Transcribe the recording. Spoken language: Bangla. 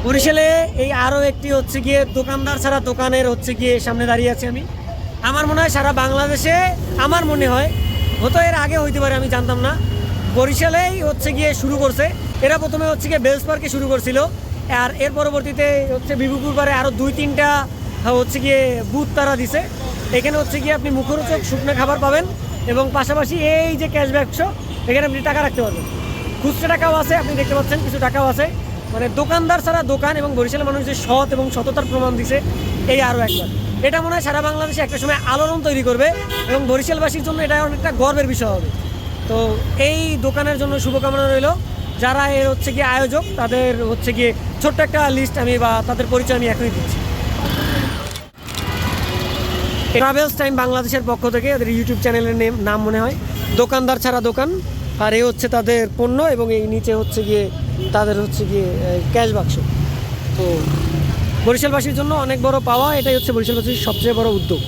বরিশালে এই আরও একটি হচ্ছে গিয়ে দোকানদার ছাড়া দোকানের হচ্ছে গিয়ে সামনে দাঁড়িয়ে আছি আমি। আমার মনে হয় সারা বাংলাদেশে, আমার মনে হয়, হয়তো এর আগে হইতে পারে, আমি জানতাম না, বরিশালেই হচ্ছে গিয়ে শুরু করছে। এরা প্রথমে হচ্ছে গিয়ে বেলস পার্কে শুরু করছিল, আর এর পরবর্তীতে হচ্ছে বিভুপুর পারে আরও 2-3টা হচ্ছে গিয়ে বুথ তারা দিছে। এখানে হচ্ছে গিয়ে আপনি মুখরোচক শুকনো খাবার পাবেন এবং পাশাপাশি এই যে ক্যাশব্যাক শো, এখানে আপনি টাকা রাখতে পারবেন। খুচরা টাকাও আছে, আপনি দেখতে পাচ্ছেন কিছু টাকাও আছে। মানে দোকানদার ছাড়া দোকান, এবং বরিশালের মানুষ যে সৎ এবং সততার প্রমাণ দিছে এই আরও একবার। এটা মনে হয় সারা বাংলাদেশে একটা সময় আলোড়ন তৈরি করবে এবং বরিশালবাসীর জন্য এটা অনেকটা গর্বের বিষয় হবে। তো এই দোকানের জন্য শুভকামনা রইল। যারা এর হচ্ছে গিয়ে আয়োজক, তাদের হচ্ছে গিয়ে ছোট্ট একটা লিস্ট আমি বা তাদের পরিচয় আমি এখনই দিচ্ছি। ট্রাভেলস টাইম বাংলাদেশের পক্ষ থেকে এদের ইউটিউব চ্যানেলের নাম মনে হয় দোকানদার ছাড়া দোকান, আর এই হচ্ছে তাদের পণ্য এবং এই নিচে হচ্ছে গিয়ে তাদের হচ্ছে গিয়ে ক্যাশ বাক্স। তো বরিশালবাসীর জন্য অনেক বড় পাওয়া, এটাই হচ্ছে বরিশালবাসীর সবচেয়ে বড় উদ্যোগ।